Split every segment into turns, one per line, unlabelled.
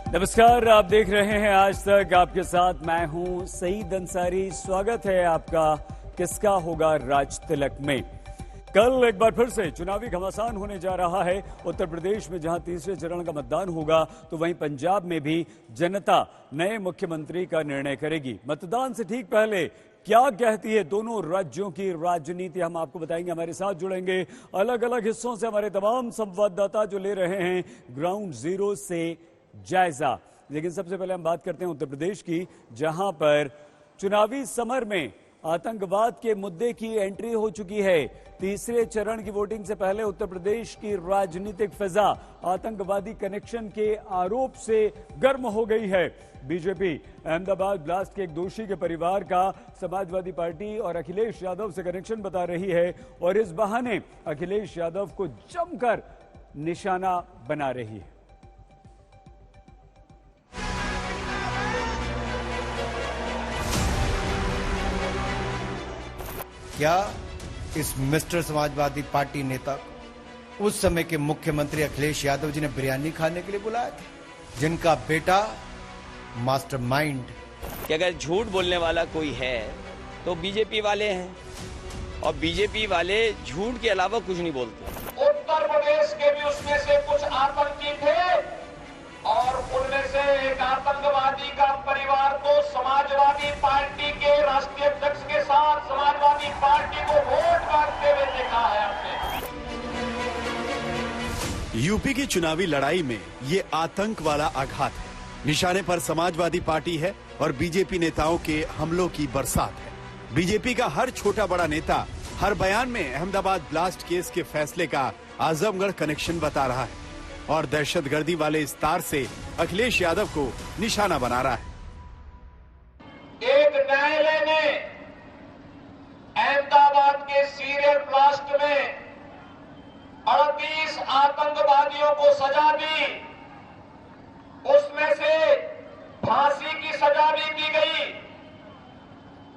नमस्कार, आप देख रहे हैं आज तक। आपके साथ मैं हूं सईद अंसारी। स्वागत है आपका किसका होगा राज तिलक में। कल एक बार फिर से चुनावी घमासान होने जा रहा है। उत्तर प्रदेश में जहां तीसरे चरण का मतदान होगा, तो वहीं पंजाब में भी जनता नए मुख्यमंत्री का निर्णय करेगी। मतदान से ठीक पहले क्या कहती है दोनों राज्यों की राजनीति, हम आपको बताएंगे। हमारे साथ जुड़ेंगे अलग अलग हिस्सों से हमारे तमाम संवाददाता जो ले रहे हैं ग्राउंड जीरो से जायजा। लेकिन सबसे पहले हम बात करते हैं उत्तर प्रदेश की, जहां पर चुनावी समर में आतंकवाद के मुद्दे की एंट्री हो चुकी है। तीसरे चरण की वोटिंग से पहले उत्तर प्रदेश की राजनीतिक फिजा आतंकवादी कनेक्शन के आरोप से गर्म हो गई है। बीजेपी अहमदाबाद ब्लास्ट के एक दोषी के परिवार का समाजवादी पार्टी और अखिलेश यादव से कनेक्शन बता रही है और इस बहाने अखिलेश यादव को जमकर निशाना बना रही है।
क्या इस मिस्टर समाजवादी पार्टी नेता उस समय के मुख्यमंत्री अखिलेश यादव जी ने बिरयानी खाने के लिए बुलाया था, जिनका बेटा मास्टरमाइंड?
कि अगर झूठ बोलने वाला कोई है तो बीजेपी वाले हैं, और बीजेपी वाले झूठ के अलावा कुछ नहीं बोलते।
उत्तर प्रदेश के भी उसमें से कुछ आतंकी थे और उनमें से एक आतंकवादी का परिवार को समाजवादी पार्टी के राष्ट्रीय अध्यक्ष के साथ समाजवादी पार्टी को वोट मांगते हुए देखा है हमने।
यूपी की चुनावी लड़ाई में ये आतंक वाला आघात है। निशाने पर समाजवादी पार्टी है और बीजेपी नेताओं के हमलों की बरसात है। बीजेपी का हर छोटा बड़ा नेता हर बयान में अहमदाबाद ब्लास्ट केस के फैसले का आजमगढ़ कनेक्शन बता रहा है और दहशतगर्दी वाले इस तार से अखिलेश यादव को निशाना बना रहा है।
एक न्यायालय ने अहमदाबाद के सीरियल ब्लास्ट में 38 आतंकवादियों को सजा दी। उसमें से फांसी की सजा भी दी गई,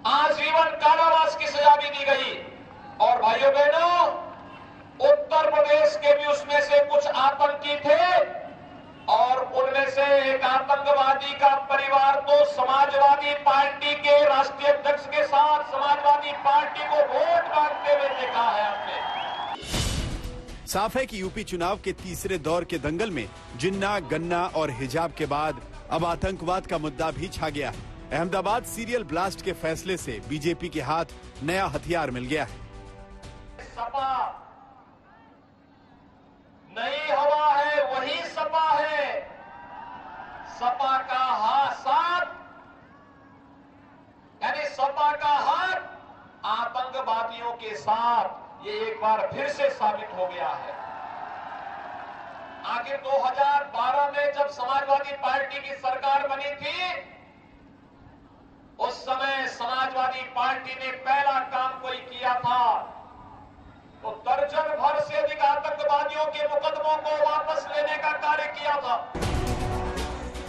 आजीवन कारावास की सजा भी दी गई। और भाइयों बहनों, उत्तर प्रदेश के भी उसमें से कुछ आतंकी थे और उनमें से एक आतंकवादी का परिवार तो समाजवादी पार्टी के राष्ट्रीय अध्यक्ष के साथ समाजवादी पार्टी को वोट मांगते हुए देखा है हमने।
साफ है कि यूपी चुनाव के तीसरे दौर के दंगल में जिन्ना, गन्ना और हिजाब के बाद अब आतंकवाद का मुद्दा भी छा गया है। अहमदाबाद सीरियल ब्लास्ट के फैसले से बीजेपी के हाथ नया हथियार मिल गया है।
सपा नई हवा है, वही सपा है। सपा का हाथ साथ, यानी सपा का हाथ आतंकवादियों के साथ, ये एक बार फिर से साबित हो गया है। आखिर 2012 में जब समाजवादी पार्टी की सरकार बनी थी, उस समय समाजवादी पार्टी ने पहला काम कोई किया था तो दर्जन भर से अधिक आतंकवादियों के मुकदमों को वापस लेने का कार्य किया था।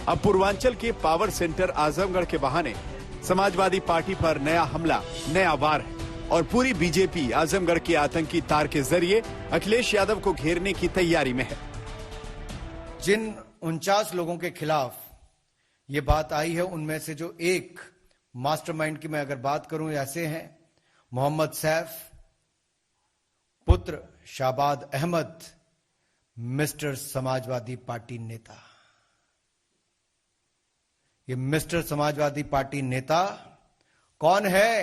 अब पूर्वांचल के पावर सेंटर आजमगढ़ के बहाने समाजवादी पार्टी पर नया हमला, नया वार है और पूरी बीजेपी आजमगढ़ के आतंकी तार के जरिए अखिलेश यादव को घेरने की तैयारी में है।
जिन 49 लोगों के खिलाफ ये बात आई है, उनमें से जो एक मास्टरमाइंड की मैं अगर बात करूं, ऐसे हैं मोहम्मद सैफ, पुत्र शाबाद अहमद, मिस्टर समाजवादी पार्टी नेता। ये मिस्टर समाजवादी पार्टी नेता कौन है?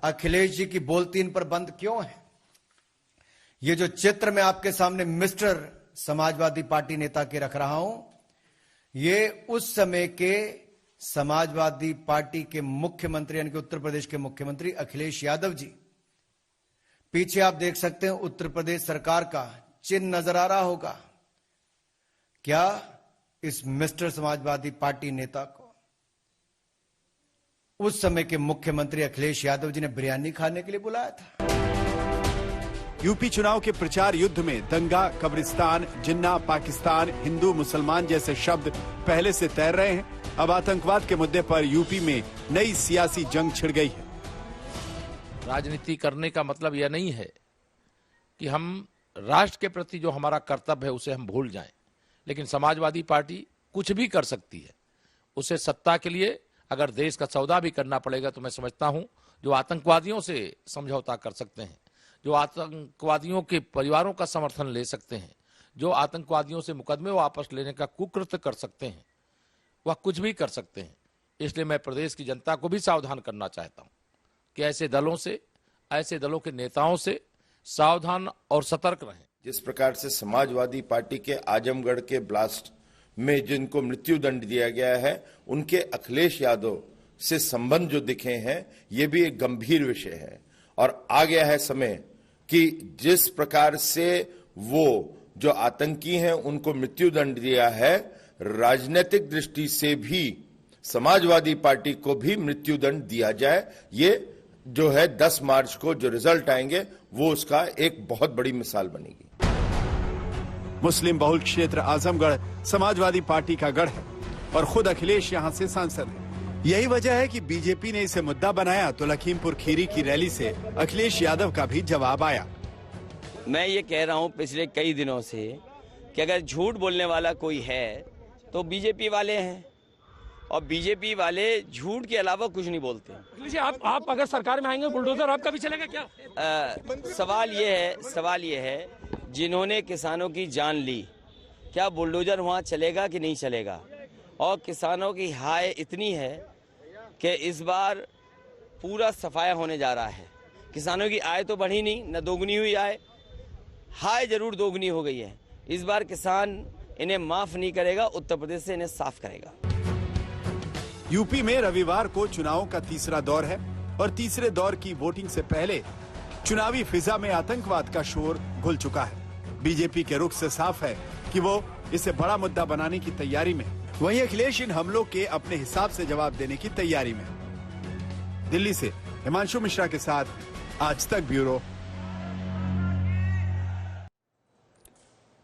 अखिलेश जी की बोलतीन पर बंद क्यों है? ये जो चित्र मैं आपके सामने मिस्टर समाजवादी पार्टी नेता के रख रहा हूं, ये उस समय के समाजवादी पार्टी के मुख्यमंत्री यानी कि उत्तर प्रदेश के मुख्यमंत्री अखिलेश यादव जी। पीछे आप देख सकते हैं उत्तर प्रदेश सरकार का चिन्ह नजर आ रहा होगा। क्या इस मिस्टर समाजवादी पार्टी नेता को उस समय के मुख्यमंत्री अखिलेश यादव जी ने बिरयानी खाने के लिए बुलाया था?
यूपी चुनाव के प्रचार युद्ध में दंगा, कब्रिस्तान, जिन्ना, पाकिस्तान, हिंदू मुसलमान जैसे शब्द पहले से तैर रहे हैं। अब आतंकवाद के मुद्दे पर यूपी में नई सियासी जंग छिड़ गई है।
राजनीति करने का मतलब यह नहीं है कि हम राष्ट्र के प्रति जो हमारा कर्तव्य है उसे हम भूल जाएं, लेकिन समाजवादी पार्टी कुछ भी कर सकती है। उसे सत्ता के लिए अगर देश का सौदा भी करना पड़ेगा तो मैं समझता हूं जो आतंकवादियों से समझौता कर सकते हैं, जो आतंकवादियों के परिवारों का समर्थन ले सकते हैं, जो आतंकवादियों से मुकदमे वापस लेने का कुकृत्य कर सकते हैं, वह कुछ भी कर सकते हैं। इसलिए मैं प्रदेश की जनता को भी सावधान करना चाहता हूं कि ऐसे दलों के नेताओं से सावधान और सतर्क रहें।
जिस प्रकार से समाजवादी पार्टी के आजमगढ़ के ब्लास्ट में जिनको मृत्यु दंड दिया गया है, उनके अखिलेश यादव से संबंध जो दिखे हैं, ये भी एक गंभीर विषय है। और आ गया है समय कि जिस प्रकार से वो जो आतंकी हैं उनको मृत्यु दंड दिया है, राजनीतिक दृष्टि से भी समाजवादी पार्टी को भी मृत्यु दंड दिया जाए। ये जो है 10 मार्च को जो रिजल्ट आएंगे वो उसका एक बहुत बड़ी मिसाल बनेगी।
मुस्लिम बहुल क्षेत्र आजमगढ़ समाजवादी पार्टी का गढ़ है और खुद अखिलेश यहां से सांसद है। यही वजह है कि बीजेपी ने इसे मुद्दा बनाया तो लखीमपुर खीरी की रैली से अखिलेश यादव का भी जवाब आया।
मैं ये कह रहा हूं पिछले कई दिनों से कि अगर झूठ बोलने वाला कोई है तो बीजेपी वाले हैं, और बीजेपी वाले झूठ के अलावा कुछ नहीं बोलते।
आप अगर सरकार में आएंगे बुलडोजर आपका भी चलेगा क्या?
सवाल ये है जिन्होंने किसानों की जान ली, क्या बुलडोजर वहाँ चलेगा कि नहीं चलेगा? और किसानों की हाय इतनी है कि इस बार पूरा सफाया होने जा रहा है। किसानों की आय तो बढ़ी नहीं, न दोगुनी हुई आय, हाय जरूर दोगुनी हो गई है। इस बार किसान इन्हें माफ नहीं करेगा, उत्तर प्रदेश से इन्हें साफ करेगा।
यूपी में रविवार को चुनावों का तीसरा दौर है और तीसरे दौर की वोटिंग से पहले चुनावी फिजा में आतंकवाद का शोर घुल चुका है। बीजेपी के रुख से साफ है कि वो इसे बड़ा मुद्दा बनाने की तैयारी में, वहीं अखिलेश इन हमलों के अपने हिसाब से जवाब देने की तैयारी में। दिल्ली से हिमांशु मिश्रा के साथ आज तक ब्यूरो।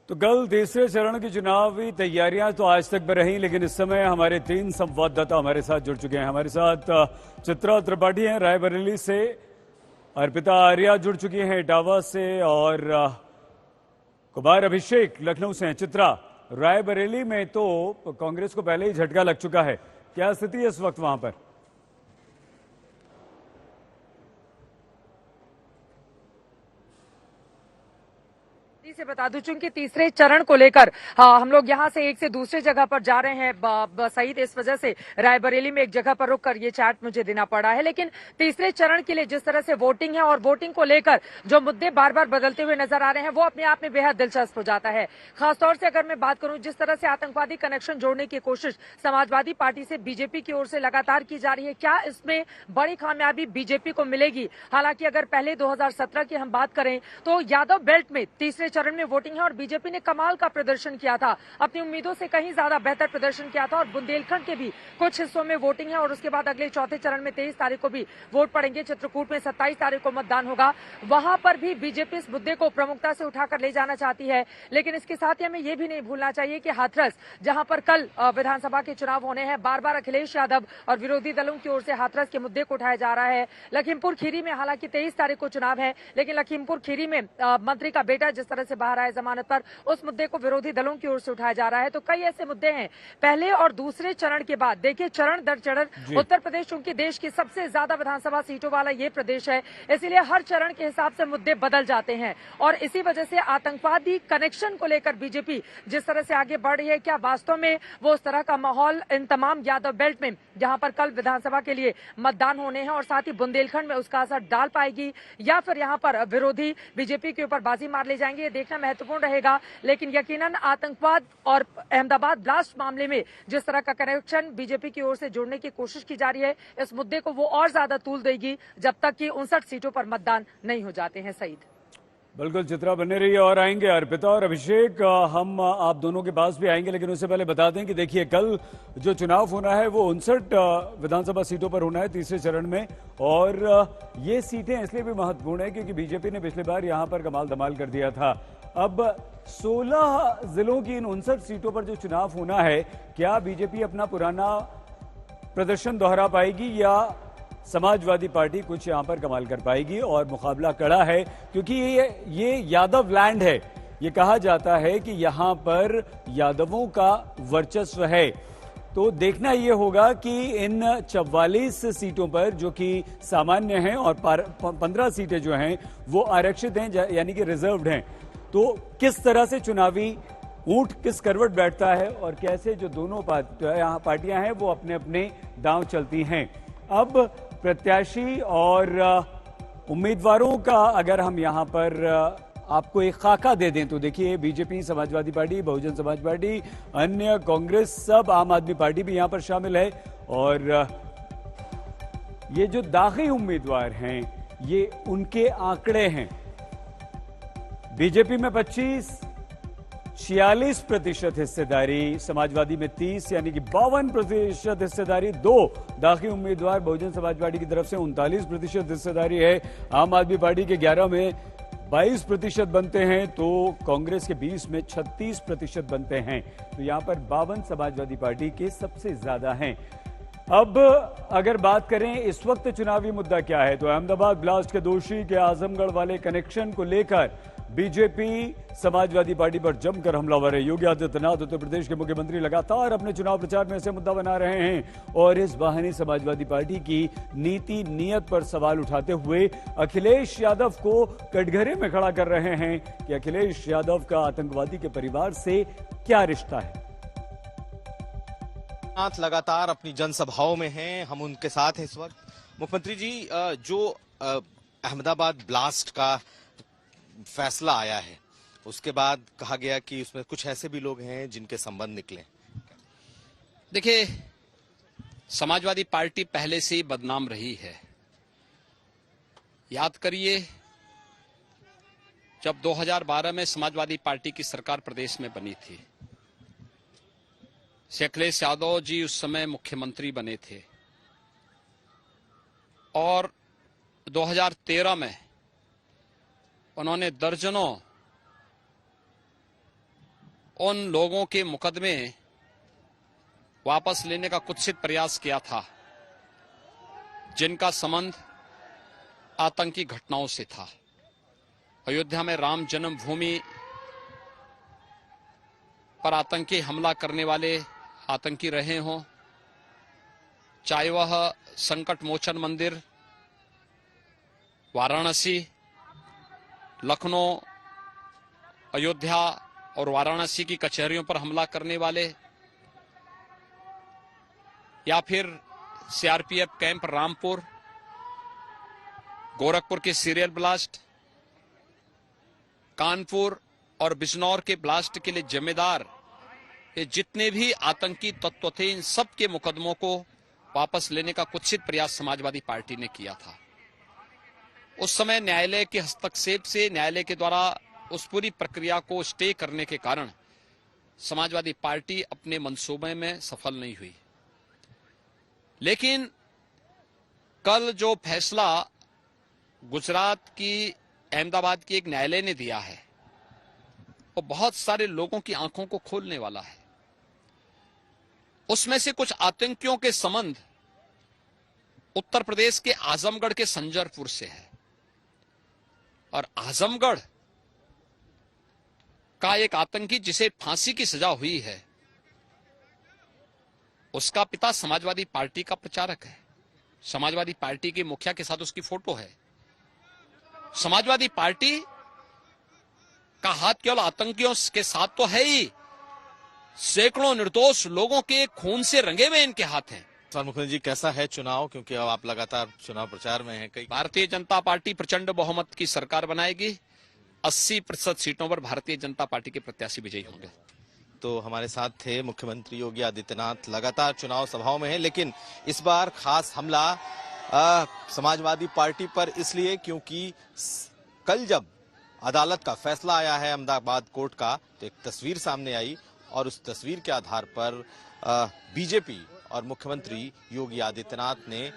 तो कल तीसरे चरण की चुनावी तैयारियां तो आज तक में रही, लेकिन इस समय हमारे 3 संवाददाता हमारे साथ जुड़ चुके हैं। हमारे साथ चित्रा त्रिपाठी हैं रायबरेली से, अर्पिता आर्या जुड़ चुकी हैं इटावा से, और कुमार अभिषेक लखनऊ से हैं। चित्रा, रायबरेली में तो कांग्रेस को पहले ही झटका लग चुका है, क्या स्थिति है इस वक्त वहां पर?
से बता दूं चूंकि तीसरे चरण को लेकर हम लोग यहां से एक से दूसरे जगह पर जा रहे हैं सईद, इस वजह से रायबरेली में एक जगह पर रुककर ये चार्ट मुझे देना पड़ा है। लेकिन तीसरे चरण के लिए जिस तरह से वोटिंग है और वोटिंग को लेकर जो मुद्दे बार बार बदलते हुए नजर आ रहे हैं, वो अपने आप में बेहद दिलचस्प हो जाता है। खासतौर से अगर मैं बात करूं, जिस तरह से आतंकवादी कनेक्शन जोड़ने की कोशिश समाजवादी पार्टी से बीजेपी की ओर से लगातार की जा रही है, क्या इसमें बड़ी कामयाबी बीजेपी को मिलेगी? हालांकि अगर पहले 2017 की हम बात करें तो यादव बेल्ट में तीसरे चरण में वोटिंग है और बीजेपी ने कमाल का प्रदर्शन किया था, अपनी उम्मीदों से कहीं ज्यादा बेहतर प्रदर्शन किया था, और बुंदेलखंड के भी कुछ हिस्सों में वोटिंग है। और उसके बाद अगले चौथे चरण में 23 तारीख को भी वोट पड़ेंगे। चित्रकूट में 27 तारीख को मतदान होगा, वहां पर भी बीजेपी इस मुद्दे को प्रमुखता से उठाकर ले जाना चाहती है। लेकिन इसके साथ ही हमें यह भी नहीं भूलना चाहिए कि हाथरस, जहां पर कल विधानसभा के चुनाव होने हैं, बार बार अखिलेश यादव और विरोधी दलों की ओर से हाथरस के मुद्दे को उठाया जा रहा है। लखीमपुर खीरी में हालांकि 23 तारीख को चुनाव है, लेकिन लखीमपुर खीरी में मंत्री का बेटा जिस तरह से बाहर आया जमानत पर, उस मुद्दे को विरोधी दलों की ओर से उठाया जा रहा है। तो कई ऐसे मुद्दे हैं पहले और दूसरे चरण के बाद। देखिए, चरण दर चरण उत्तर प्रदेश चूंकि देश की सबसे ज्यादा विधानसभा सीटों वाला ये प्रदेश है, इसीलिए हर चरण के हिसाब से मुद्दे बदल जाते हैं। और इसी वजह से आतंकवादी कनेक्शन को लेकर बीजेपी जिस तरह से आगे बढ़ रही है, क्या वास्तव में वो उस तरह का माहौल इन तमाम यादव बेल्ट में, जहां पर कल विधानसभा के लिए मतदान होने हैं, और साथ ही बुंदेलखंड में उसका असर डाल पाएगी, या फिर यहां पर विरोधी बीजेपी के ऊपर बाजी मार ले जाएंगे, ये देखना महत्वपूर्ण रहेगा। लेकिन यकीनन आतंकवाद और अहमदाबाद ब्लास्ट मामले में जिस तरह का कनेक्शन बीजेपी की ओर से जोड़ने की कोशिश की जा रही है, इस मुद्दे को वो और ज्यादा तूल देगी जब तक कि 59 सीटों पर मतदान नहीं हो जाते हैं। सईद,
बिल्कुल चित्रा, बने रहिए। और आएंगे अर्पिता और अभिषेक, हम आप दोनों के पास भी आएंगे, लेकिन उससे पहले बता दें कि देखिए, कल जो चुनाव होना है वो 59 विधानसभा सीटों पर होना है तीसरे चरण में, और ये सीटें इसलिए भी महत्वपूर्ण है क्योंकि बीजेपी ने पिछली बार यहां पर कमाल धमाल कर दिया था। अब 16 जिलों की इन 59 सीटों पर जो चुनाव होना है, क्या बीजेपी अपना पुराना प्रदर्शन दोहरा पाएगी या समाजवादी पार्टी कुछ यहां पर कमाल कर पाएगी? और मुकाबला कड़ा है क्योंकि ये यादव लैंड है, ये कहा जाता है कि यहां पर यादवों का वर्चस्व है। तो देखना ये होगा कि इन 44 सीटों पर जो कि सामान्य हैं और 15 सीटें जो हैं वो आरक्षित हैं, यानी कि रिजर्व्ड हैं, तो किस तरह से चुनावी ऊंट किस करवट बैठता है और कैसे जो दोनों पार्टियां हैं वो अपने अपने दांव चलती हैं। अब प्रत्याशी और उम्मीदवारों का अगर हम यहां पर आपको एक खाका दे दें तो देखिए, BJP, Samajwadi party, Bahujan Samaj party, अन्य कांग्रेस, सब, आम आदमी पार्टी भी यहां पर शामिल है। और ये जो दागी उम्मीदवार हैं ये उनके आंकड़े हैं। बीजेपी में 46% हिस्सेदारी, समाजवादी में 30 यानी कि 52% हिस्सेदारी, 2 दागी उम्मीदवार बहुजन समाज पार्टी की तरफ से 39% हिस्सेदारी है, आम आदमी पार्टी के 11 में 22% बनते हैं, तो कांग्रेस के 20 में 36% बनते हैं। तो यहां पर 52 समाजवादी पार्टी के सबसे ज्यादा हैं। अब अगर बात करें इस वक्त चुनावी मुद्दा क्या है, तो अहमदाबाद ब्लास्ट के दोषी के आजमगढ़ वाले कनेक्शन को लेकर बीजेपी समाजवादी पार्टी पर जमकर हमलावर है। योगी आदित्यनाथ, उत्तर प्रदेश के मुख्यमंत्री, लगातार अपने चुनाव प्रचार में ऐसे मुद्दा बना रहे हैं और इस बहाने समाजवादी पार्टी की नीति नीयत पर सवाल उठाते हुए अखिलेश यादव को कटघरे में खड़ा कर रहे हैं कि अखिलेश यादव का आतंकवादी के परिवार से क्या रिश्ता है।
लगातार अपनी जनसभाओं में हैं, हम उनके साथ हैं इस वक्त। मुख्यमंत्री जी, जो अहमदाबाद ब्लास्ट का फैसला आया है उसके बाद कहा गया कि उसमें कुछ ऐसे भी लोग हैं जिनके संबंध निकले।
देखिए, समाजवादी पार्टी पहले से ही बदनाम रही है। याद करिए, जब 2012 में समाजवादी पार्टी की सरकार प्रदेश में बनी थी, अखिलेश यादव जी उस समय मुख्यमंत्री बने थे और 2013 में उन्होंने दर्जनों उन लोगों के मुकदमे वापस लेने का कुत्सित प्रयास किया था जिनका संबंध आतंकी घटनाओं से था। अयोध्या में राम जन्मभूमि पर आतंकी हमला करने वाले आतंकी रहे हों, चाहे वह संकट मोचन मंदिर, वाराणसी, लखनऊ, अयोध्या और वाराणसी की कचहरियों पर हमला करने वाले, या फिर सीआरपीएफ कैंप रामपुर, गोरखपुर के सीरियल ब्लास्ट, कानपुर और बिजनौर के ब्लास्ट के लिए जिम्मेदार ये जितने भी आतंकी तत्व थे, इन सब के मुकदमों को वापस लेने का कुत्सित प्रयास समाजवादी पार्टी ने किया था। उस समय न्यायालय के हस्तक्षेप से, न्यायालय के द्वारा उस पूरी प्रक्रिया को स्टे करने के कारण समाजवादी पार्टी अपने मंसूबे में सफल नहीं हुई। लेकिन कल जो फैसला गुजरात की अहमदाबाद की एक न्यायालय ने दिया है वो बहुत सारे लोगों की आंखों को खोलने वाला है। उसमें से कुछ आतंकियों के संबंध उत्तर प्रदेश के आजमगढ़ के संजरपुर से है और आजमगढ़ का एक आतंकी जिसे फांसी की सजा हुई है, उसका पिता समाजवादी पार्टी का प्रचारक है। समाजवादी पार्टी के मुखिया के साथ उसकी फोटो है। समाजवादी पार्टी का हाथ केवल आतंकियों के साथ तो है ही, सैकड़ों निर्दोष लोगों के खून से रंगे हुए इनके हाथ हैं।
मुखर्जी जी, कैसा है चुनाव, क्योंकि अब आप लगातार चुनाव प्रचार में हैं?
भारतीय जनता पार्टी प्रचंड बहुमत की सरकार बनाएगी। 80% सीटों पर भारतीय जनता पार्टी के प्रत्याशी विजयी होंगे।
तो हमारे साथ थे मुख्यमंत्री योगी आदित्यनाथ, लगातार चुनाव सभाओं में हैं, लेकिन इस बार खास हमला समाजवादी पार्टी पर इसलिए क्योंकि कल जब अदालत का फैसला आया है अहमदाबाद कोर्ट का, तो एक तस्वीर सामने आई और उस तस्वीर के आधार पर बीजेपी और मुख्यमंत्री योगी आदित्यनाथ ने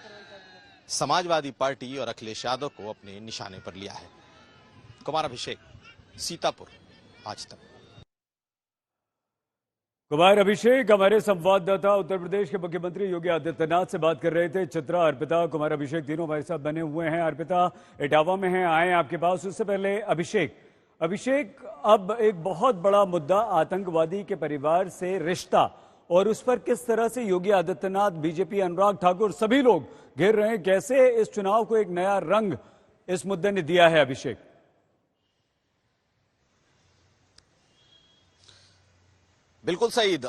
समाजवादी पार्टी और अखिलेश यादव को अपने निशाने पर लिया है। कुमार अभिषेक, सीतापुर, आज तक।
कुमार अभिषेक हमारे संवाददाता उत्तर प्रदेश के मुख्यमंत्री योगी आदित्यनाथ से बात कर रहे थे। चित्रा, अर्पिता, कुमार अभिषेक तीनों हमारे साथ बने हुए हैं। अर्पिता इटावा में हैं, आए आपके पास। उससे पहले अभिषेक, अभिषेक, अब एक बहुत बड़ा मुद्दा आतंकवादी के परिवार से रिश्ता और उस पर किस तरह से योगी आदित्यनाथ, बीजेपी, अनुराग ठाकुर सभी लोग घेर रहे हैं। कैसे इस चुनाव को एक नया रंग इस मुद्दे ने दिया है अभिषेक?
बिल्कुल सईद,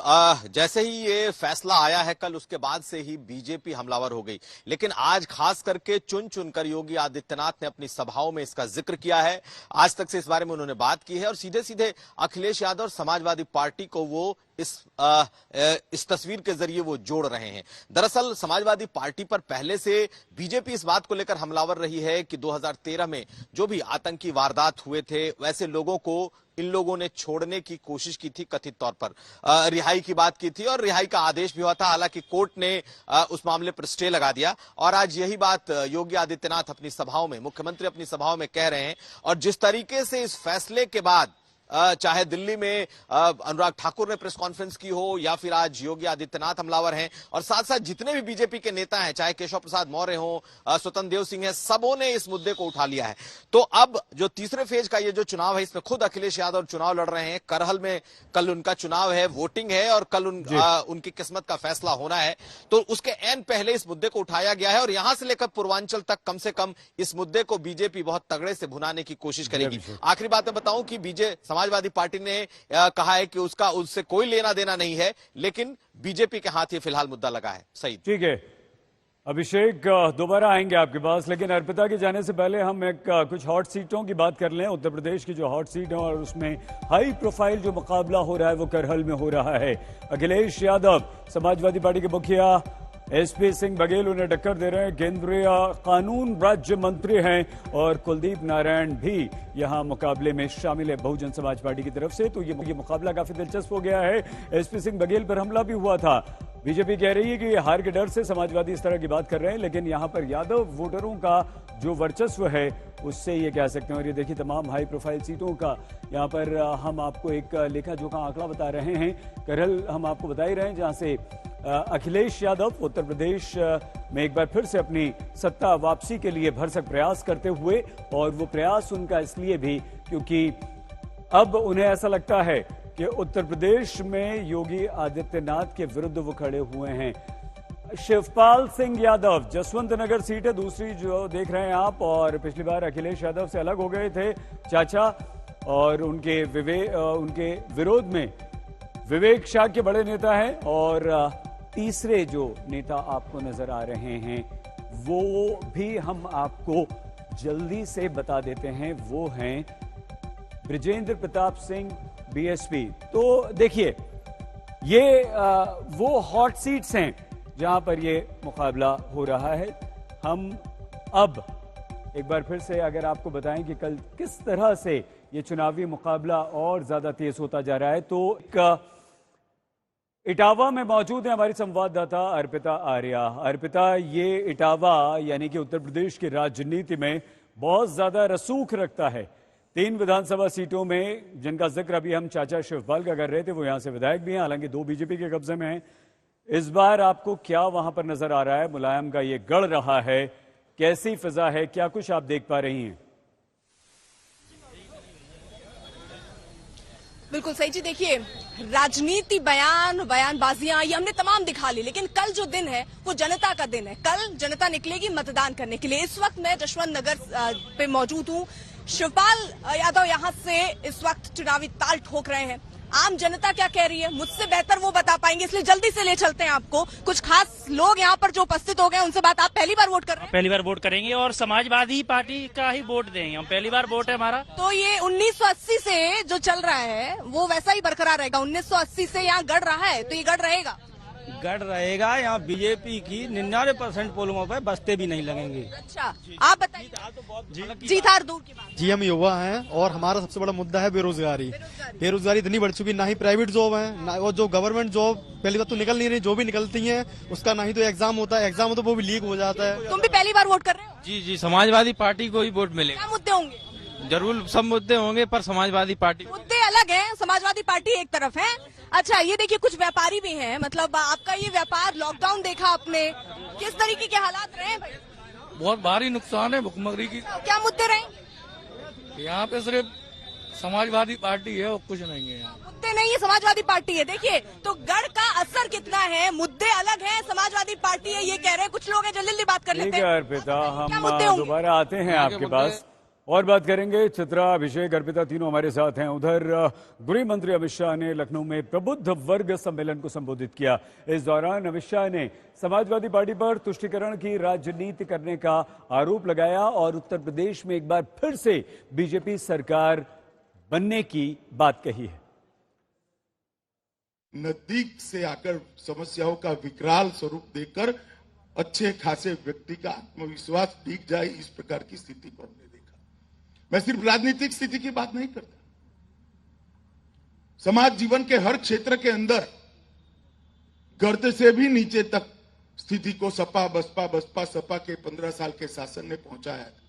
जैसे ही ये फैसला आया है कल, उसके बाद से ही बीजेपी हमलावर हो गई। लेकिन आज खास करके चुन चुनकर योगी आदित्यनाथ ने अपनी सभाओं में इसका जिक्र किया है। आज तक से इस बारे में उन्होंने बात की है और सीधे सीधे अखिलेश यादव और समाजवादी पार्टी को वो इस तस्वीर के जरिए वो जोड़ रहे हैं। दरअसल समाजवादी पार्टी पर पहले से बीजेपी इस बात को लेकर हमलावर रही है कि 2013 में जो भी आतंकी वारदात हुए थे, वैसे लोगों को इन लोगों ने छोड़ने की कोशिश की थी, कथित तौर पर रिहाई की बात की थी और रिहाई का आदेश भी हुआ था। हालांकि कोर्ट ने उस मामले पर स्टे लगा दिया और आज यही बात योगी आदित्यनाथ अपनी सभाओं में, मुख्यमंत्री अपनी सभाओं में कह रहे हैं। और जिस तरीके से इस फैसले के बाद चाहे दिल्ली में अनुराग ठाकुर ने प्रेस कॉन्फ्रेंस की हो या फिर आज योगी आदित्यनाथ हमलावर हैं और साथ साथ जितने भी बीजेपी के नेता हैं, चाहे केशव प्रसाद मौर्य हो, स्वतंत्र देव सिंह है, सबों ने इस मुद्दे को उठा लिया है। तो अब जो तीसरे फेज का ये जो चुनाव है, इसमें खुद अखिलेश यादव चुनाव लड़ रहे हैं। करहल में कल उनका चुनाव है, वोटिंग है और कल उनकी किस्मत का फैसला होना है। तो उसके एन पहले इस मुद्दे को उठाया गया है और यहां से लेकर पूर्वांचल तक कम से कम इस मुद्दे को बीजेपी बहुत तगड़े से भुनाने की कोशिश करेगी। आखिरी बात मैं बताऊं कि समाजवादी पार्टी ने कहा है कि उससे कोई लेना देना नहीं है, लेकिन बीजेपी के हाथ ये फिलहाल मुद्दा लगा है। सही, ठीक है
अभिषेक, दोबारा आएंगे आपके पास, लेकिन अर्पिता के जाने से पहले हम कुछ हॉट सीटों की बात कर लें। उत्तर प्रदेश की जो हॉट सीट है और उसमें हाई प्रोफाइल जो मुकाबला हो रहा है वो करहल में हो रहा है। अखिलेश यादव समाजवादी पार्टी के मुखिया एसपी सिंह बघेल उन्हें टक्कर दे रहे हैं, केंद्रीय कानून राज्य मंत्री हैं और कुलदीप नारायण भी यहां मुकाबले में शामिल है बहुजन समाज पार्टी की तरफ से। तो ये मुकाबला काफी दिलचस्प हो गया है। एसपी सिंह बघेल पर हमला भी हुआ था। बीजेपी कह रही है कि हार के डर से समाजवादी इस तरह की बात कर रहे हैं, लेकिन यहां पर यादव वोटरों का जो वर्चस्व है उससे ये कह सकते हैं। और ये देखिए तमाम हाई प्रोफाइल सीटों का यहाँ पर हम आपको एक लेखा जोखा आंकड़ा बता रहे हैं। करहल हम आपको बता ही रहे हैं, जहां से अखिलेश यादव उत्तर प्रदेश में एक बार फिर से अपनी सत्ता वापसी के लिए भरसक प्रयास करते हुए, और वो प्रयास उनका इसलिए भी क्योंकि अब उन्हें ऐसा लगता है कि उत्तर प्रदेश में योगी आदित्यनाथ के विरुद्ध वो खड़े हुए हैं। शिवपाल सिंह यादव जसवंत नगर सीट है दूसरी जो देख रहे हैं आप, और पिछली बार अखिलेश यादव से अलग हो गए थे चाचा, और उनके विरोध में विवेक शाह के बड़े नेता हैं। और तीसरे जो नेता आपको नजर आ रहे हैं वो भी हम आपको जल्दी से बता देते हैं, वो हैं बृजेंद्र प्रताप सिंह बीएसपी। तो देखिए ये वो हॉट सीट्स हैं जहां पर ये मुकाबला हो रहा है। हम अब एक बार फिर से अगर आपको बताएं कि कल किस तरह से ये चुनावी मुकाबला और ज्यादा तेज होता जा रहा है, तो इटावा में मौजूद है हमारी संवाददाता अर्पिता आर्या। अर्पिता, ये इटावा यानी कि उत्तर प्रदेश की राजनीति में बहुत ज्यादा रसूख रखता है। 3 विधानसभा सीटों में जिनका जिक्र अभी हम चाचा शिवपाल का कर रहे थे, वो यहां से विधायक भी हैं, हालांकि 2 बीजेपी के कब्जे में हैं। इस बार आपको क्या वहां पर नजर आ रहा है? मुलायम का ये गढ़ रहा है, कैसी फिजा है, क्या कुछ आप देख पा रही हैं?
बिल्कुल सही जी, देखिए राजनीति बयानबाजियां ये हमने तमाम दिखा ली, लेकिन कल जो दिन है वो जनता का दिन है। कल जनता निकलेगी मतदान करने के लिए। इस वक्त मैं जशवंत नगर पे मौजूद हूँ। शिवपाल यादव यहाँ से इस वक्त चुनावी ताल ठोक रहे हैं। आम जनता क्या कह रही है मुझसे बेहतर वो बता पाएंगे, इसलिए जल्दी से ले चलते हैं आपको। कुछ खास लोग यहाँ पर जो उपस्थित हो गए उनसे बात। आप पहली बार वोट कर रहे हैं?
पहली बार वोट करेंगे और समाजवादी पार्टी का ही वोट देंगे हम, पहली बार वोट है हमारा।
तो ये 1980 से जो चल रहा है वो वैसा ही बरकरार रहेगा? 1980 से यहाँ गढ़ रहा है तो ये गढ़ रहेगा?
गढ़ रहेगा। यहाँ बीजेपी की 99% पोलों पर बस्ते भी नहीं लगेंगे।
अच्छा, आप बताइए। जीत हार दूर की बात।
जी, हम युवा हैं और हमारा सबसे बड़ा मुद्दा है बेरोजगारी। बेरोजगारी इतनी बढ़ चुकी, ना ही प्राइवेट जॉब है, ना वो जो गवर्नमेंट जॉब पहली बात तो निकल नहीं रही, जो भी निकलती है उसका ना ही तो एग्जाम होता है, एग्जाम हो तो वो भी लीक हो जाता है।
तुम भी पहली बार वोट कर रहे हो?
जी जी, समाजवादी पार्टी को ही वोट मिलेगा।
क्या मुद्दे होंगे?
जरूर सब मुद्दे होंगे, पर समाजवादी पार्टी
मुद्दे अलग हैं, समाजवादी पार्टी एक तरफ है। अच्छा, ये देखिए कुछ व्यापारी भी हैं, मतलब आपका ये व्यापार लॉकडाउन देखा आपने, किस तरीके के हालात रहे भाई?
बहुत भारी नुकसान है भुखमरी की।
क्या मुद्दे रहे?
यहाँ पे सिर्फ समाजवादी पार्टी है, वो कुछ नहीं है।
मुद्दे नहीं है, समाजवादी पार्टी है। देखिए तो गढ़ का असर कितना है, मुद्दे अलग हैं, समाजवादी पार्टी है ये कह रहे हैं कुछ लोग हैं। जल्दी बात कर लेते हैं।
अर्पिता, हम दोबारा आते हैं आपके पास और बात करेंगे। चित्रा, अभिषेक, अर्पिता तीनों हमारे साथ हैं। उधर गृह मंत्री अमित शाह ने लखनऊ में प्रबुद्ध वर्ग सम्मेलन को संबोधित किया। इस दौरान अमित शाह ने समाजवादी पार्टी पर तुष्टीकरण की राजनीति करने का आरोप लगाया और उत्तर प्रदेश में एक बार फिर से बीजेपी सरकार बनने की बात कही है।
नजदीक से आकर समस्याओं का विकराल स्वरूप देकर अच्छे खासे व्यक्ति का आत्मविश्वास दिख जाए, इस प्रकार की स्थिति को हमने देखा। मैं सिर्फ राजनीतिक स्थिति की बात नहीं करता, समाज जीवन के हर क्षेत्र के अंदर गर्द से भी नीचे तक स्थिति को सपा बसपा सपा के 15 साल के शासन ने पहुंचाया है।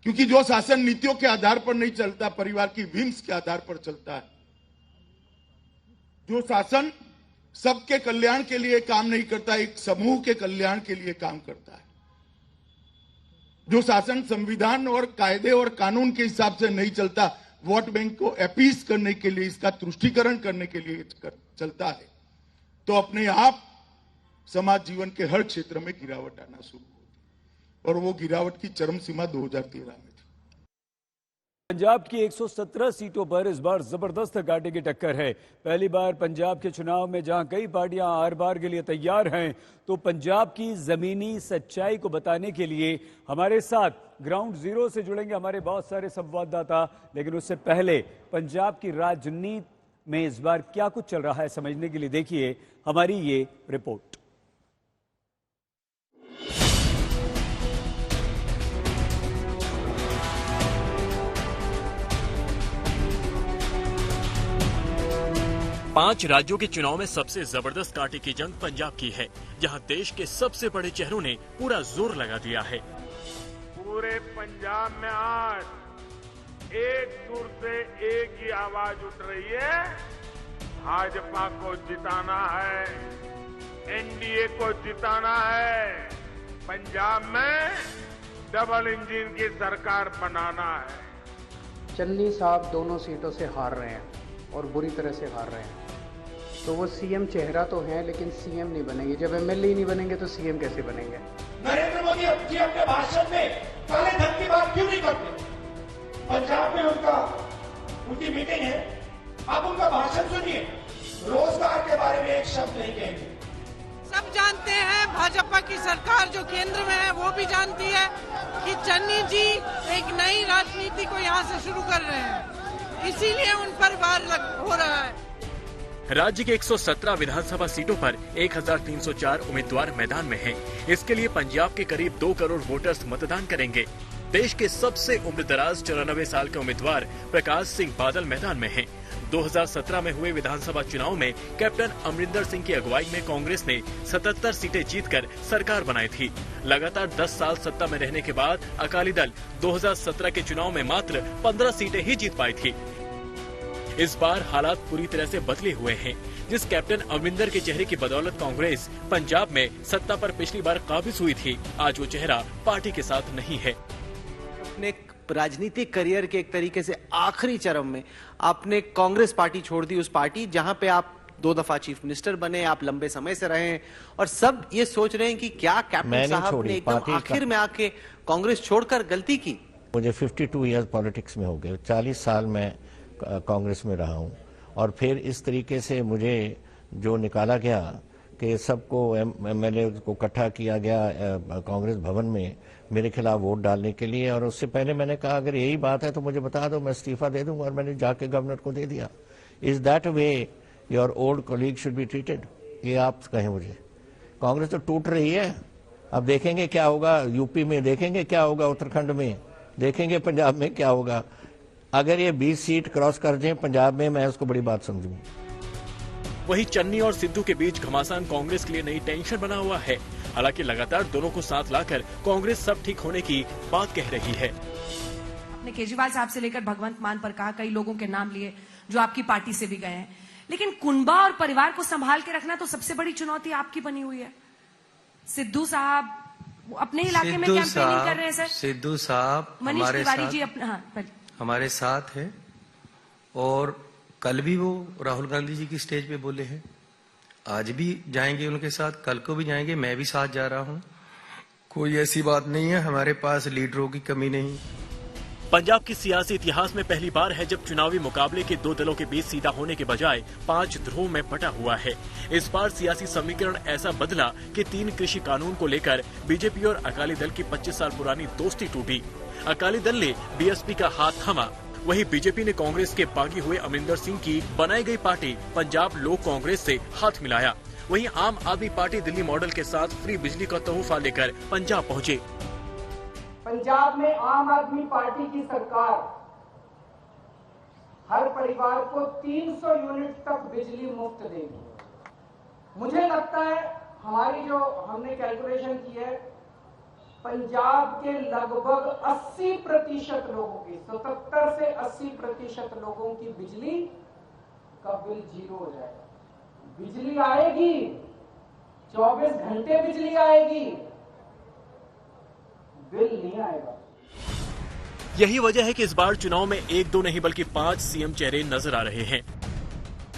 क्योंकि जो शासन नीतियों के आधार पर नहीं चलता, परिवार की विम्स के आधार पर चलता है, जो शासन सबके कल्याण के लिए काम नहीं करता, एक समूह के कल्याण के लिए काम करता है, जो शासन संविधान और कायदे और कानून के हिसाब से नहीं चलता, वोट बैंक को अपीस करने के लिए, इसका तुष्टीकरण करने के लिए चलता है, तो अपने आप समाज जीवन के हर क्षेत्र में गिरावट आना शुरू होती और वो गिरावट की चरम सीमा 2013 में थी।
पंजाब की 117 सीटों पर इस बार जबरदस्त कांटे की टक्कर है। पहली बार पंजाब के चुनाव में जहां कई पार्टियां आर बार के लिए तैयार हैं, तो पंजाब की जमीनी सच्चाई को बताने के लिए हमारे साथ ग्राउंड जीरो से जुड़ेंगे हमारे बहुत सारे संवाददाता। लेकिन उससे पहले पंजाब की राजनीति में इस बार क्या कुछ चल रहा है समझने के लिए देखिए हमारी ये रिपोर्ट।
पांच राज्यों के चुनाव में सबसे जबरदस्त कांटे की जंग पंजाब की है, जहां देश के सबसे बड़े चेहरों ने पूरा जोर लगा दिया है।
पूरे पंजाब में आज एक सुर से एक ही आवाज उठ रही है, भाजपा को जिताना है, एनडीए को जिताना है, पंजाब में डबल इंजन की सरकार बनाना है।
चन्नी साहब दोनों सीटों से हार रहे हैं और बुरी तरह से हार रहे हैं, तो वो सीएम चेहरा तो हैं लेकिन सीएम नहीं बनेंगे। जब एमएलए ही नहीं बनेंगे तो सीएम कैसे बनेंगे?
नरेंद्र मोदी जी अपने भाषण में काले धन की बात क्यों नहीं करते? पंजाब में उनकी मीटिंग है, आप उनका भाषण सुनिए, रोजगार के बारे में एक शब्द नहीं कहेंगे।
सब जानते हैं, भाजपा की सरकार जो केंद्र में है वो भी जानती है कि चन्नी जी एक नई राजनीति को यहाँ से शुरू कर रहे हैं, इसीलिए उन पर वार हो रहा है।
राज्य के 117 विधानसभा सीटों पर 1304 उम्मीदवार मैदान में हैं। इसके लिए पंजाब के करीब 2 करोड़ वोटर्स मतदान करेंगे। देश के सबसे उम्रदराज 94 साल के उम्मीदवार प्रकाश सिंह बादल मैदान में हैं। 2017 में हुए विधानसभा चुनाव में कैप्टन अमरिंदर सिंह की अगुवाई में कांग्रेस ने 77 सीटें जीतकर सरकार बनाई थी। लगातार 10 साल सत्ता में रहने के बाद अकाली दल 2017 के चुनाव में मात्र 15 सीटें ही जीत पाई थी। इस बार हालात पूरी तरह से बदले हुए हैं। जिस कैप्टन अमरिंदर के चेहरे की बदौलत कांग्रेस पंजाब में सत्ता पर पिछली बार काबिज हुई थी, आज वो चेहरा पार्टी के साथ नहीं है।
अपने राजनीतिक करियर के एक तरीके से आखिरी चरण में आपने कांग्रेस पार्टी छोड़ दी, उस पार्टी जहां पे आप 2 दफा चीफ मिनिस्टर बने, आप लंबे समय से रहे और सब ये सोच रहे हैं कि क्या कैप्टन साहब ने एकदम आखिर में आके कांग्रेस छोड़कर गलती की।
मुझे 52 ईयर्स पॉलिटिक्स में हो गए, 40 साल में कांग्रेस में रहा हूं और फिर इस तरीके से मुझे जो निकाला गया कि सबको एमएलए को इकट्ठा किया गया कांग्रेस भवन में मेरे खिलाफ वोट डालने के लिए, और उससे पहले मैंने कहा अगर यही बात है तो मुझे बता दो, मैं इस्तीफा दे दूंगा, और मैंने जाके गवर्नर को दे दिया। Is that way your old colleague should be treated? ये आप कहें मुझे। कांग्रेस तो टूट रही है, अब देखेंगे क्या होगा यूपी में, देखेंगे क्या होगा उत्तराखंड में, देखेंगे पंजाब में क्या होगा। अगर ये 20 सीट क्रॉस कर जाए पंजाब में, मैं उसको बड़ी बात समझूंगा।
वहीं चन्नी और सिद्धू के बीच घमासान कांग्रेस के लिए नई टेंशन बना हुआ है। हालांकि लगातार दोनों को साथ लाकर कांग्रेस सब ठीक होने की बात कह रही है।
आपने केजरीवाल साहब से लेकर भगवंत मान पर कहा, कई लोगों के नाम लिए जो आपकी पार्टी से भी गए हैं, लेकिन कुनबा और परिवार को संभाल के रखना तो सबसे बड़ी चुनौती आपकी बनी हुई है। सिद्धू साहब अपने इलाके में कैंपेनिंग कर रहे हैं सर।
सिद्धू साहब
मनीष तिवारी जी अपना
हमारे साथ है और कल भी वो राहुल गांधी जी की स्टेज पे बोले हैं, आज भी जाएंगे उनके साथ, कल को भी जाएंगे, मैं भी साथ जा रहा हूं। कोई ऐसी बात नहीं है, हमारे पास लीडरों की कमी नहीं।
पंजाब के सियासी इतिहास में पहली बार है जब चुनावी मुकाबले के दो दलों के बीच सीधा होने के बजाय 5 ध्रुव में बटा हुआ है। इस बार सियासी समीकरण ऐसा बदला कि 3 कृषि कानून को लेकर बीजेपी और अकाली दल की 25 साल पुरानी दोस्ती टूटी। अकाली दल ने बीएसपी का हाथ थामा, वहीं बीजेपी ने कांग्रेस के बागी हुए अमरिंदर सिंह की बनाई गई पार्टी पंजाब लोक कांग्रेस से हाथ मिलाया। वहीं आम आदमी पार्टी दिल्ली मॉडल के साथ फ्री बिजली का तोहफा लेकर पंजाब पहुंचे।
पंजाब में आम आदमी पार्टी की सरकार हर परिवार को 300 यूनिट तक बिजली मुफ्त देगी। मुझे लगता है हमारी जो हमने कैलकुलेशन की है, पंजाब के लगभग 80% लोगों की, 77 से 80% लोगों की बिजली का बिल 0 हो जाएगा। बिजली आएगी, 24 घंटे बिजली आएगी, बिल नहीं आएगा।
यही वजह है कि इस बार चुनाव में 1-2 नहीं बल्कि 5 सीएम चेहरे नजर आ रहे हैं।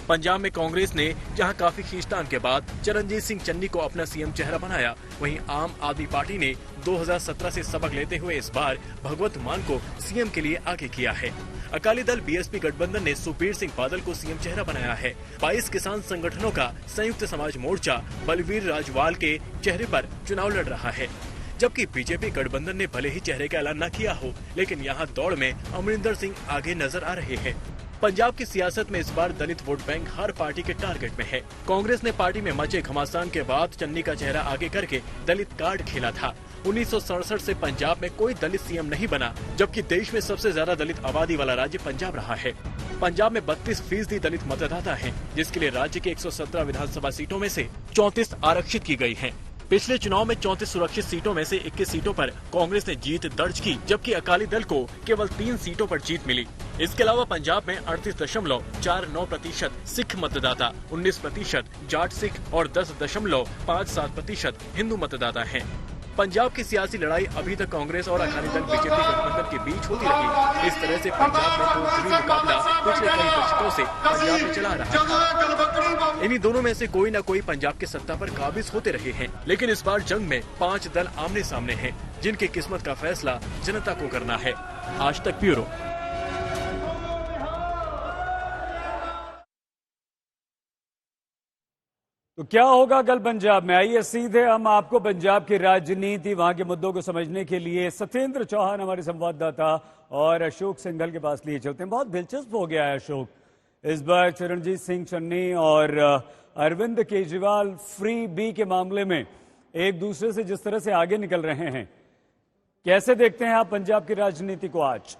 पंजाब में कांग्रेस ने जहां काफी खींचतान के बाद चरणजीत सिंह चन्नी को अपना सीएम चेहरा बनाया, वहीं आम आदमी पार्टी ने 2017 से सबक लेते हुए इस बार भगवंत मान को सीएम के लिए आगे किया है। अकाली दल बीएसपी गठबंधन ने सुखबीर सिंह बादल को सीएम चेहरा बनाया है। 22 किसान संगठनों का संयुक्त समाज मोर्चा बलवीर राजवाल के चेहरे पर चुनाव लड़ रहा है, जबकि बीजेपी गठबंधन ने भले ही चेहरे का ऐलान न किया हो, लेकिन यहाँ दौड़ में अमरिंदर सिंह आगे नजर आ रहे हैं। पंजाब की सियासत में इस बार दलित वोट बैंक हर पार्टी के टारगेट में है। कांग्रेस ने पार्टी में मचे घमासान के बाद चन्नी का चेहरा आगे करके दलित कार्ड खेला था। 1967 से पंजाब में कोई दलित सीएम नहीं बना, जबकि देश में सबसे ज्यादा दलित आबादी वाला राज्य पंजाब रहा है। पंजाब में 32% दलित मतदाता हैं, जिसके लिए राज्य के 117 विधानसभा सीटों में से 34 आरक्षित की गई हैं। पिछले चुनाव में 34 सुरक्षित सीटों में से 21 सीटों पर कांग्रेस ने जीत दर्ज की, जबकि अकाली दल को केवल 3 सीटों पर जीत मिली। इसके अलावा पंजाब में 38.49% सिख मतदाता, 19% जाट सिख और 10.57% हिंदू मतदाता हैं। पंजाब की सियासी लड़ाई अभी तक कांग्रेस और अकाली दल बीजेपी गठबंधन के बीच होती रही। इस तरह से पंजाब में कोई मुकाबला पिछले कई दशकों से पंजाब में चला रहा है। इन्हीं दोनों में से कोई न कोई पंजाब के सत्ता पर काबिज होते रहे हैं, लेकिन इस बार जंग में 5 दल आमने सामने हैं, जिनकी किस्मत का फैसला जनता को करना है। आज तक ब्यूरो।
तो क्या होगा कल पंजाब में? आइए सीधे हम आपको पंजाब की राजनीति, वहां के मुद्दों को समझने के लिए सत्येंद्र चौहान हमारे संवाददाता और अशोक सिंघल के पास लिए चलते हैं। बहुत दिलचस्प हो गया है अशोक, इस बार चरणजीत सिंह चन्नी और अरविंद केजरीवाल फ्री बी के मामले में एक दूसरे से जिस तरह से आगे निकल रहे हैं, कैसे देखते हैं आप पंजाब की राजनीति को आज?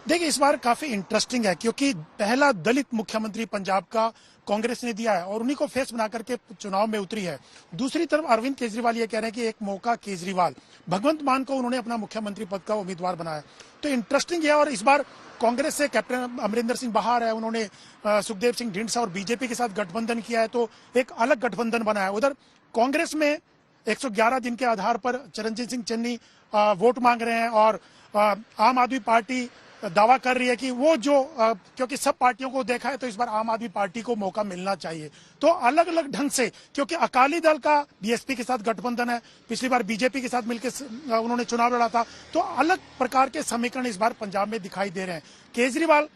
देखिए, इस बार काफी इंटरेस्टिंग है क्योंकि पहला दलित मुख्यमंत्री पंजाब का कांग्रेस ने दिया है और उन्हीं को फेस बना करके चुनाव में उतरी है। दूसरी तरफ अरविंद केजरीवाल ये कह रहे हैं कि एक मौका केजरीवाल, भगवंत मान को उन्होंने अपना मुख्यमंत्री पद का उम्मीदवार बनाया। तो इंटरेस्टिंग है। और इस बार कांग्रेस से कैप्टन अमरिंदर सिंह बाहर है, उन्होंने सुखदेव सिंह ढींढसा और बीजेपी के साथ गठबंधन किया है, तो एक अलग गठबंधन बना है। उधर कांग्रेस में 111 दिन के आधार पर चरणजीत सिंह चन्नी वोट मांग रहे हैं और आम आदमी पार्टी दावा कर रही है कि वो जो क्योंकि सब पार्टियों को देखा है तो इस बार आम आदमी पार्टी को मौका मिलना चाहिए। तो अलग अलग ढंग से, क्योंकि अकाली दल का बीएसपी के साथ गठबंधन है, पिछली बार बीजेपी के साथ मिलकर उन्होंने चुनाव लड़ा था, तो अलग प्रकार के समीकरण इस बार पंजाब में दिखाई दे रहे हैं। केजरीवाल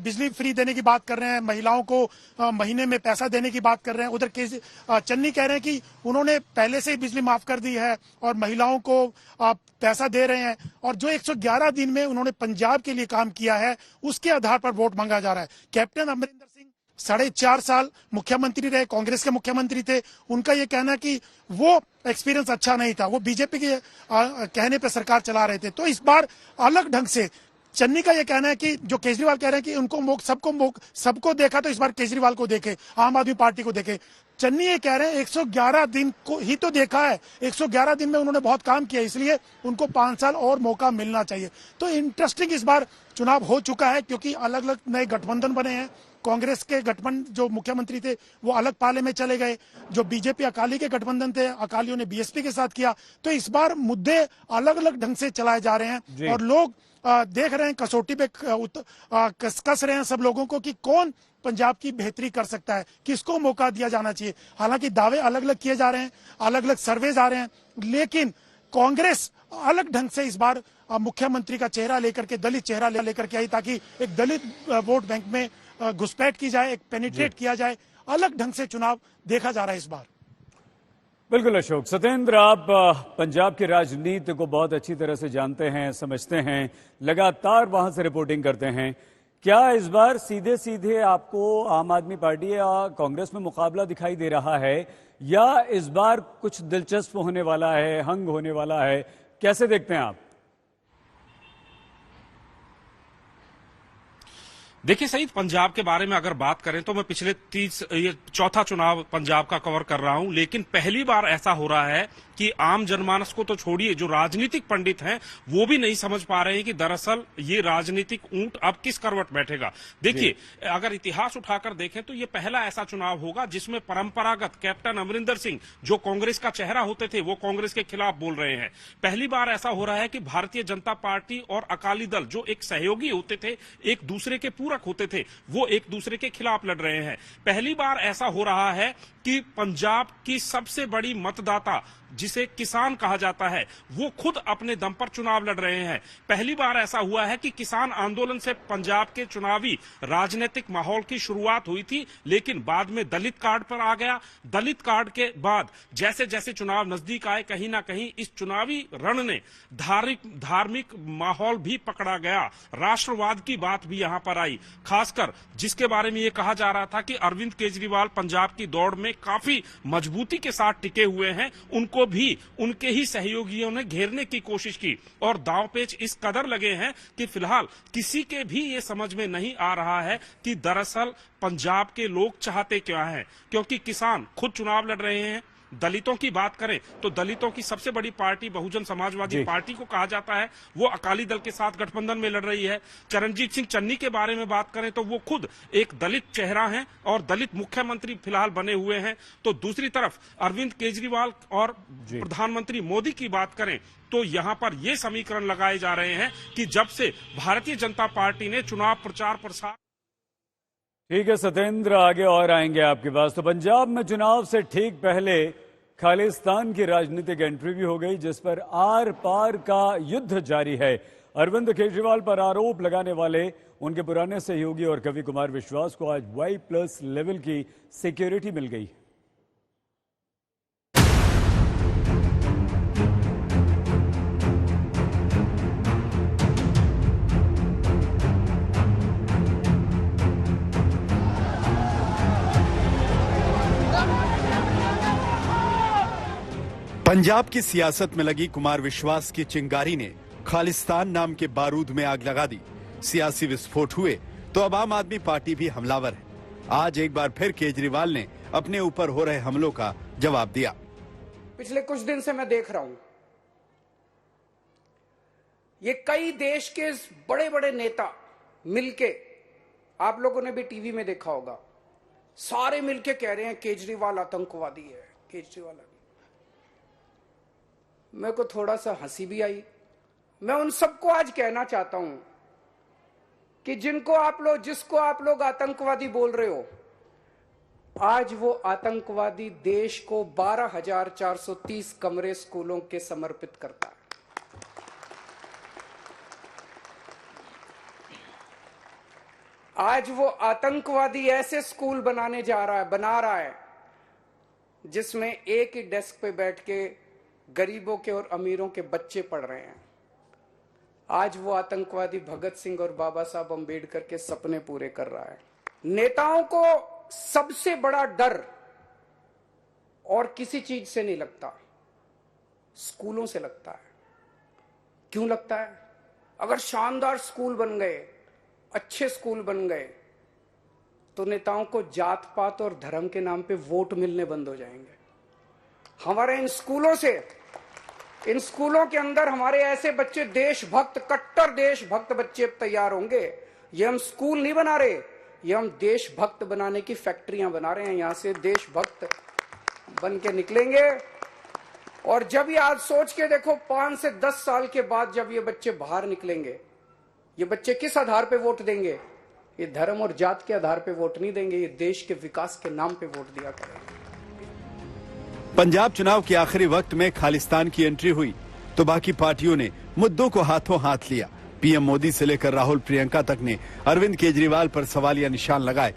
बिजली फ्री देने की बात कर रहे हैं, महिलाओं को महीने में पैसा देने की बात कर रहे हैं। उधर चन्नी कह रहे हैं कि उन्होंने पहले से ही बिजली माफ कर दी है और महिलाओं को पैसा दे रहे हैं, और जो 111 दिन में उन्होंने पंजाब के लिए काम किया है उसके आधार पर वोट मांगा जा रहा है। कैप्टन अमरिंदर सिंह 4.5 साल मुख्यमंत्री रहे, कांग्रेस के मुख्यमंत्री थे, उनका ये कहना कि वो एक्सपीरियंस अच्छा नहीं था, वो बीजेपी के कहने पर सरकार चला रहे थे। तो इस बार अलग ढंग से चन्नी का यह कहना है कि जो केजरीवाल कह रहे हैं कि उनको सबको देखा तो इस बार केजरीवाल को देखे, आम आदमी पार्टी को देखे। चन्नी ये कह रहे हैं 111 दिन को ही तो देखा है, 111 दिन में उन्होंने बहुत काम किया, इसलिए उनको 5 साल और मौका मिलना चाहिए। तो इंटरेस्टिंग इस बार चुनाव हो चुका है क्योंकि अलग अलग नए गठबंधन बने हैं। कांग्रेस के गठबंधन जो मुख्यमंत्री थे वो अलग पाले में चले गए, जो बीजेपी अकाली के गठबंधन थे अकालियों ने बीएसपी के साथ किया। तो इस बार मुद्दे अलग अलग ढंग से चलाए जा रहे हैं और लोग देख रहे हैं, कसौटी पे कस रहे हैं सब लोगों को कि कौन पंजाब की बेहतरी कर सकता है, किसको मौका दिया जाना चाहिए। हालांकि दावे अलग अलग किए जा रहे हैं, अलग अलग सर्वेज आ रहे हैं, लेकिन कांग्रेस अलग ढंग से इस बार मुख्यमंत्री का चेहरा लेकर के, दलित चेहरा लेकर के आई, ताकि एक दलित वोट बैंक में घुसपैठ की जाए, एक पेनिट्रेट किया जाए। अलग ढंग से चुनाव देखा जा रहा है इस बार।
बिल्कुल अशोक। सत्येंद्र, आप पंजाब की राजनीति को बहुत अच्छी तरह से जानते हैं, समझते हैं, लगातार वहां से रिपोर्टिंग करते हैं। क्या इस बार सीधे सीधे आपको आम आदमी पार्टी या कांग्रेस में मुकाबला दिखाई दे रहा है, या इस बार कुछ दिलचस्प होने वाला है, हंग होने वाला है? कैसे देखते हैं आप?
देखिए सईद, पंजाब के बारे में अगर बात करें तो मैं पिछले ये चौथा चुनाव पंजाब का कवर कर रहा हूं, लेकिन पहली बार ऐसा हो रहा है कि आम जनमानस को तो छोड़िए, जो राजनीतिक पंडित हैं वो भी नहीं समझ पा रहे हैं कि दरअसल ये राजनीतिक ऊंट अब किस करवट बैठेगा। देखिए, अगर इतिहास उठाकर देखें तो ये पहला ऐसा चुनाव होगा जिसमें परंपरागत कैप्टन अमरिंदर सिंह, जो कांग्रेस का चेहरा होते थे, वो कांग्रेस के खिलाफ बोल रहे हैं। पहली बार ऐसा हो रहा है कि भारतीय जनता पार्टी और अकाली दल, जो एक सहयोगी होते थे, एक दूसरे के पूरक होते थे, वो एक दूसरे के खिलाफ लड़ रहे हैं। पहली बार ऐसा हो रहा है कि पंजाब की सबसे बड़ी मतदाता, जिसे किसान कहा जाता है, वो खुद अपने दम पर चुनाव लड़ रहे हैं। पहली बार ऐसा हुआ है कि किसान आंदोलन से पंजाब के चुनावी राजनीतिक माहौल की शुरुआत हुई थी, लेकिन बाद में दलित कार्ड पर आ गया। दलित कार्ड के बाद जैसे जैसे चुनाव नजदीक आए, कहीं ना कहीं इस चुनावी रण ने धार्मिक माहौल भी पकड़ा गया। राष्ट्रवाद की बात भी यहां पर आई, खासकर जिसके बारे में यह कहा जा रहा था कि अरविंद केजरीवाल पंजाब की दौड़ में काफी मजबूती के साथ टिके हुए हैं, उनको भी उनके ही सहयोगियों ने घेरने की कोशिश की और दांवपेच इस कदर लगे हैं कि फिलहाल किसी के भी ये समझ में नहीं आ रहा है कि दरअसल पंजाब के लोग चाहते क्या हैं, क्योंकि किसान खुद चुनाव लड़ रहे हैं। दलितों की बात करें तो दलितों की सबसे बड़ी पार्टी बहुजन समाजवादी पार्टी को कहा जाता है, वो अकाली दल के साथ गठबंधन में लड़ रही है। चरणजीत सिंह चन्नी के बारे में बात करें तो वो खुद एक दलित चेहरा हैं और दलित मुख्यमंत्री फिलहाल बने हुए हैं। तो दूसरी तरफ अरविंद केजरीवाल और प्रधानमंत्री मोदी की बात करें तो यहां पर ये समीकरण लगाए जा रहे हैं कि जब से भारतीय जनता पार्टी ने चुनाव प्रचार प्रसार।
ठीक है सत्येंद्र, आगे और आएंगे आपके पास। तो पंजाब में चुनाव से ठीक पहले खालिस्तान की राजनीतिक एंट्री भी हो गई, जिस पर आर पार का युद्ध जारी है। अरविंद केजरीवाल पर आरोप लगाने वाले उनके पुराने सहयोगी और कवि कुमार विश्वास को आज Y+ लेवल की सिक्योरिटी मिल गई।
पंजाब की सियासत में लगी कुमार विश्वास की चिंगारी ने खालिस्तान नाम के बारूद में आग लगा दी। सियासी विस्फोट हुए तो अब आम आदमी पार्टी भी हमलावर है। आज एक बार फिर केजरीवाल ने अपने ऊपर हो रहे हमलों का जवाब दिया।
पिछले कुछ दिन से मैं देख रहा हूं, ये कई देश के बड़े बड़े नेता मिलके, आप लोगों ने भी टीवी में देखा होगा, सारे मिलके कह रहे हैं केजरीवाल आतंकवादी है, केजरीवाल। मेरे को थोड़ा सा हंसी भी आई। मैं उन सबको आज कहना चाहता हूं कि जिसको आप लोग आतंकवादी बोल रहे हो, आज वो आतंकवादी देश को 12,430 कमरे स्कूलों के समर्पित करता है। आज वो आतंकवादी ऐसे स्कूल बना रहा है जिसमें एक ही डेस्क पे बैठ के गरीबों के और अमीरों के बच्चे पढ़ रहे हैं। आज वो आतंकवादी भगत सिंह और बाबा साहब अंबेडकर के सपने पूरे कर रहा है। नेताओं को सबसे बड़ा डर और किसी चीज से नहीं लगता, स्कूलों से लगता है। क्यों लगता है? अगर शानदार स्कूल बन गए, अच्छे स्कूल बन गए, तो नेताओं को जात पात और धर्म के नाम पे वोट मिलने बंद हो जाएंगे। हमारे इन स्कूलों के अंदर हमारे ऐसे बच्चे, देशभक्त, कट्टर देशभक्त बच्चे तैयार होंगे। ये हम स्कूल नहीं बना रहे, ये हम देशभक्त बनाने की फैक्ट्रियां बना रहे हैं। यहां से देशभक्त बन के निकलेंगे। और जब ये आज सोच के देखो 5 से 10 साल के बाद जब ये बच्चे बाहर निकलेंगे, ये बच्चे किस आधार पे वोट देंगे? ये धर्म और जात के आधार पे वोट नहीं देंगे, ये देश के विकास के नाम पे वोट दिया करेंगे।
पंजाब चुनाव के आखिरी वक्त में खालिस्तान की एंट्री हुई तो बाकी पार्टियों ने मुद्दों को हाथों हाथ लिया। पीएम मोदी से लेकर राहुल प्रियंका तक ने अरविंद केजरीवाल पर सवालिया निशान लगाए।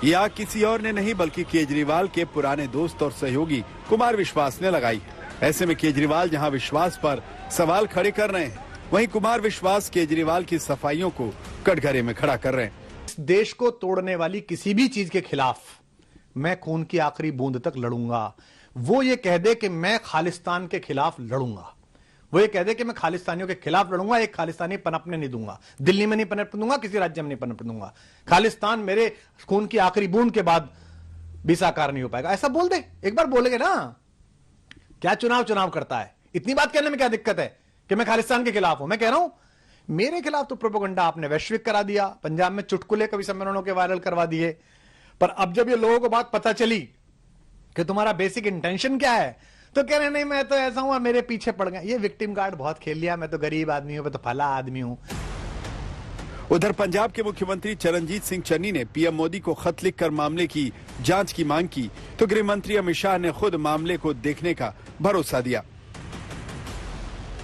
ये आग किसी और ने नहीं बल्कि केजरीवाल के पुराने दोस्त और सहयोगी कुमार विश्वास ने लगाई है। ऐसे में केजरीवाल जहां विश्वास पर सवाल खड़े कर रहे हैं, वहीं कुमार विश्वास केजरीवाल की सफाइयों को कटघरे में खड़ा कर रहे हैं।
देश को तोड़ने वाली किसी भी चीज के खिलाफ मैं खून की आखिरी बूंद तक लड़ूंगा। वो ये कह दे कि मैं खालिस्तान के खिलाफ लड़ूंगा, वो ये कह दे कि मैं खालिस्तानियों के खिलाफ लड़ूंगा, एक खालिस्तानी पनपने नहीं दूंगा, दिल्ली में नहीं पनपने दूंगा, किसी राज्य में नहीं पनपने दूंगा। खालिस्तान मेरे खून की आखिरी बूंद के बाद भी साकार नहीं हो पाएगा, ऐसा बोल दे। एक बार बोलेंगे ना, क्या चुनाव करता है? इतनी बात कहने में क्या दिक्कत है कि मैं खालिस्तान के खिलाफ हूं? मैं कह रहा हूं मेरे खिलाफ तो प्रोपेगेंडा आपने वैश्विक करा दिया, पंजाब में चुटकुले कवि सम्मेलनों के वायरल करवा दिए, पर अब जब ये लोगों को बात पता चली कि तुम्हारा बेसिक इंटेंशन क्या है, तो कह रहे नहीं मैं तो ऐसा हूं, मेरे पीछे पड़ गए। ये विक्टिम कार्ड बहुत खेल लिया, मैं तो गरीब आदमी हूं, मैं तो फला आदमी हूं।
उधर पंजाब के मुख्यमंत्री चरणजीत सिंह चन्नी ने पीएम मोदी को खत लिखकर मामले की जांच की मांग की तो गृह मंत्री अमित शाह ने खुद मामले को देखने का भरोसा दिया।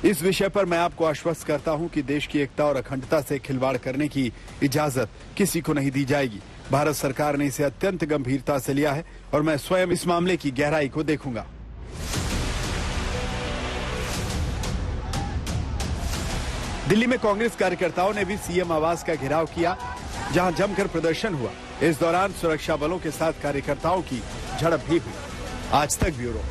इस विषय पर मैं आपको आश्वस्त करता हूं कि देश की एकता और अखंडता से खिलवाड़ करने की इजाजत किसी को नहीं दी जाएगी। भारत सरकार ने इसे अत्यंत गंभीरता से लिया है और मैं स्वयं इस मामले की गहराई को देखूंगा। दिल्ली में कांग्रेस कार्यकर्ताओं ने भी सीएम आवास का घेराव किया, जहां जमकर प्रदर्शन हुआ। इस दौरान सुरक्षा बलों के साथ कार्यकर्ताओं की झड़प भी हुई। आज तक ब्यूरो।